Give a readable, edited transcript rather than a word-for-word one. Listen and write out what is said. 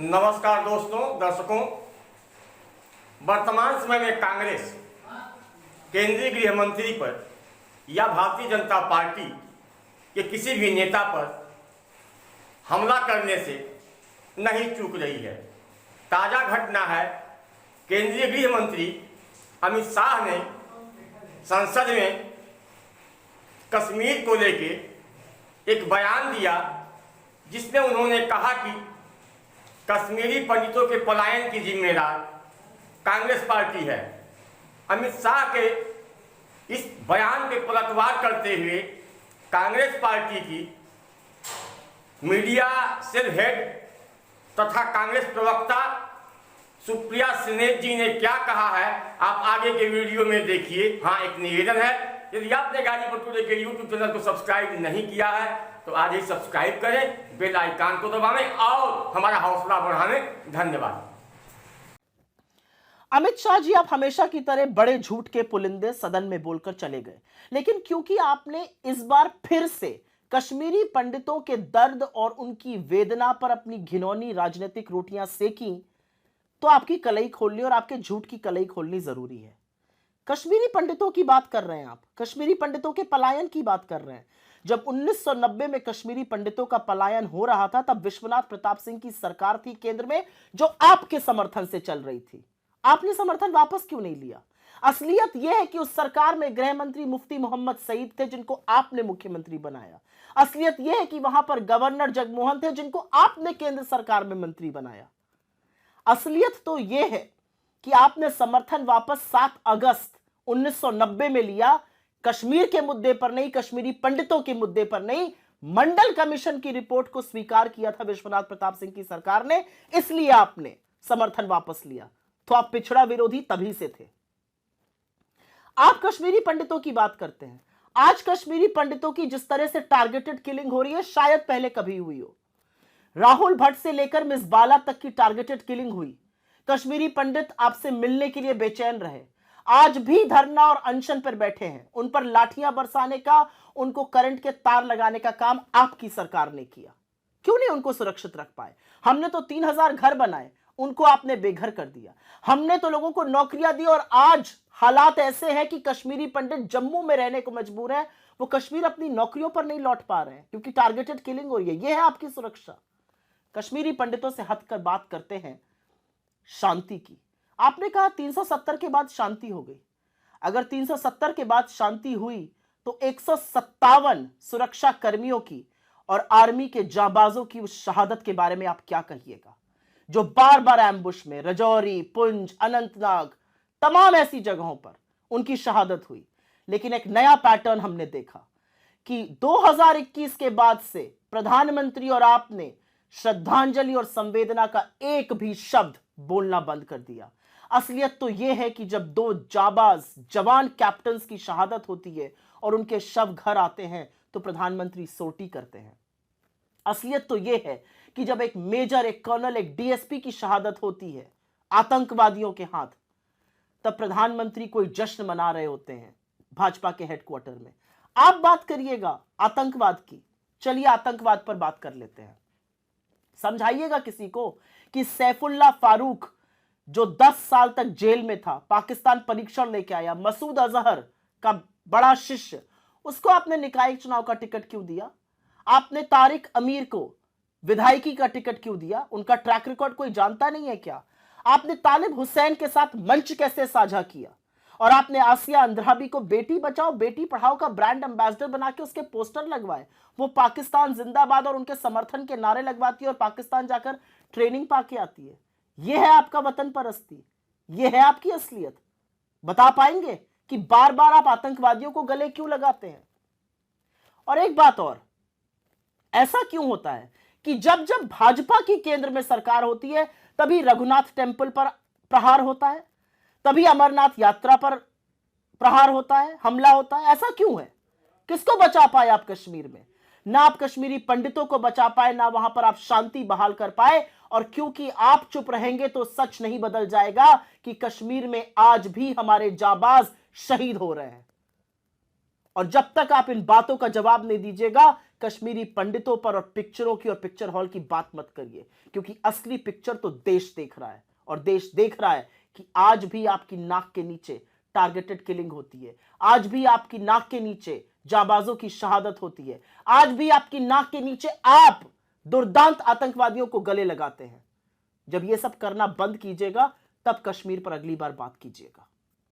नमस्कार दोस्तों, दर्शकों। वर्तमान समय में कांग्रेस केंद्रीय गृह मंत्री पर या भारतीय जनता पार्टी के किसी भी नेता पर हमला करने से नहीं चूक रही है। ताज़ा घटना है, केंद्रीय गृह मंत्री अमित शाह ने संसद में कश्मीर को लेके एक बयान दिया, जिसमें उन्होंने कहा कि कश्मीरी पंडितों के पलायन की जिम्मेदार कांग्रेस पार्टी है। अमित शाह के इस बयान पे पलटवार करते हुए कांग्रेस पार्टी की मीडिया सेल हेड तथा कांग्रेस प्रवक्ता सुप्रिया सुले जी ने क्या कहा है, आप आगे के वीडियो में देखिए। हाँ, एक निवेदन है, यदि आपने गाजीपुर टुडे के यूट्यूब चैनल को सब्सक्राइब नहीं किया है तो आज ही सब्सक्राइब करें, बेल आइकन को दबाएं और हमारा हौसला बढ़ाएं। धन्यवाद। अमित शाह जी, आप हमेशा की तरह बड़े झूठ के पुलिंदे सदन में बोलकर चले गए, लेकिन क्योंकि आपने इस बार फिर से कश्मीरी पंडितों के दर्द और उनकी वेदना पर अपनी घिनौनी राजनीतिक रोटियां सेकी, तो आपकी कलई खोलनी और आपके झूठ की कलई खोलनी जरूरी है। कश्मीरी पंडितों की बात कर रहे हैं आप, कश्मीरी पंडितों के पलायन की बात कर रहे हैं। जब 1990 में कश्मीरी पंडितों का पलायन हो रहा था, तब विश्वनाथ प्रताप सिंह की सरकार थी केंद्र में, जो आपके समर्थन से चल रही थी। आपने समर्थन वापस क्यों नहीं लिया? असलियत यह है कि उस सरकार में गृह मंत्री मुफ्ती मोहम्मद सईद थे, जिनको आपने मुख्यमंत्री बनाया। असलियत यह है कि वहां पर गवर्नर जगमोहन थे, जिनको आपने केंद्र सरकार में मंत्री बनाया। असलियत तो यह है कि आपने समर्थन वापस 7 अगस्त 1990 में लिया, कश्मीर के मुद्दे पर नहीं, कश्मीरी पंडितों के मुद्दे पर नहीं। मंडल कमीशन की रिपोर्ट को स्वीकार किया था विश्वनाथ प्रताप सिंह की सरकार ने, इसलिए आपने समर्थन वापस लिया। तो आप पिछड़ा विरोधी तभी से थे। आप कश्मीरी पंडितों की बात करते हैं। आज कश्मीरी पंडितों की जिस तरह से टारगेटेड किलिंग हो रही है, शायद पहले कभी हुई हो। राहुल भट्ट से लेकर मिस बाला तक की टारगेटेड किलिंग हुई। कश्मीरी पंडित आपसे मिलने के लिए बेचैन रहे, आज भी धरना और अनशन पर बैठे हैं। उन पर लाठियां बरसाने का, उनको करंट के तार लगाने का काम आपकी सरकार ने किया। क्यों नहीं उनको सुरक्षित रख पाए? हमने तो 3000 घर बनाए, उनको आपने बेघर कर दिया। हमने तो लोगों को नौकरियां दी, और आज हालात ऐसे हैं कि कश्मीरी पंडित जम्मू में रहने को मजबूर है। वो कश्मीर अपनी नौकरियों पर नहीं लौट पा रहे हैं क्योंकि टारगेटेड किलिंग हो रही है। यह है आपकी सुरक्षा। कश्मीरी पंडितों से हटकर बात करते हैं शांति की। आपने कहा 370 के बाद शांति हो गई। अगर 370 के बाद शांति हुई तो 157 सुरक्षा कर्मियों की और आर्मी के जाबाजों की उस शहादत के बारे में आप क्या कहिएगा, जो बार बार एम्बुश में रजौरी, पुंछ, अनंतनाग, तमाम ऐसी जगहों पर उनकी शहादत हुई। लेकिन एक नया पैटर्न हमने देखा कि 2021 के बाद से प्रधानमंत्री और आपने श्रद्धांजलि और संवेदना का एक भी शब्द बोलना बंद कर दिया। असलियत तो यह है कि जब 2 जाबाज जवान कैप्टन्स की शहादत होती है और उनके शव घर आते हैं तो प्रधानमंत्री सोटी करते हैं। असलियत तो यह है कि जब एक मेजर, एक कर्नल, एक डीएसपी की शहादत होती है आतंकवादियों के हाथ, तब प्रधानमंत्री कोई जश्न मना रहे होते हैं भाजपा के हेडक्वार्टर में। आप बात करिएगा आतंकवाद की, चलिए आतंकवाद पर बात कर लेते हैं। समझाइएगा किसी को कि सैफुल्लाह फारूक जो 10 साल तक जेल में था, पाकिस्तान परीक्षण लेके आया, मसूद अजहर का बड़ा शिष्य, उसको आपने निकायिक चुनाव का टिकट क्यों दिया? आपने तारिक अमीर को विधायकी का टिकट क्यों दिया? उनका ट्रैक रिकॉर्ड कोई जानता नहीं है क्या? आपने तालिब हुसैन के साथ मंच कैसे साझा किया? और आपने आसिया अंद्राबी को बेटी बचाओ बेटी पढ़ाओ का ब्रांड एम्बेसडर बना के उसके पोस्टर लगवाए। वो पाकिस्तान जिंदाबाद और उनके समर्थन के नारे लगवाती है और पाकिस्तान जाकर ट्रेनिंग पाके आती है। यह है आपका वतन परस्ती, यह है आपकी असलियत। बता पाएंगे कि बार बार आप आतंकवादियों को गले क्यों लगाते हैं? और एक बात और, ऐसा क्यों होता है कि जब जब भाजपा की केंद्र में सरकार होती है तभी रघुनाथ टेम्पल पर प्रहार होता है, तभी अमरनाथ यात्रा पर प्रहार होता है, हमला होता है? ऐसा क्यों है? किसको बचा पाए आप कश्मीर में? ना आप कश्मीरी पंडितों को बचा पाए, ना वहां पर आप शांति बहाल कर पाए। और क्योंकि आप चुप रहेंगे तो सच नहीं बदल जाएगा कि कश्मीर में आज भी हमारे जाबाज शहीद हो रहे हैं। और जब तक आप इन बातों का जवाब नहीं दीजिएगा, कश्मीरी पंडितों पर और पिक्चरों की और पिक्चर हॉल की बात मत करिए, क्योंकि असली पिक्चर तो देश देख रहा है। और देश देख रहा है कि आज भी आपकी नाक के नीचे टारगेटेड किलिंग होती है, आज भी आपकी नाक के नीचे जाबाजों की शहादत होती है, आज भी आपकी नाक के नीचे आप दुर्दांत आतंकवादियों को गले लगाते हैं। जब यह सब करना बंद कीजिएगा, तब कश्मीर पर अगली बार बात कीजिएगा।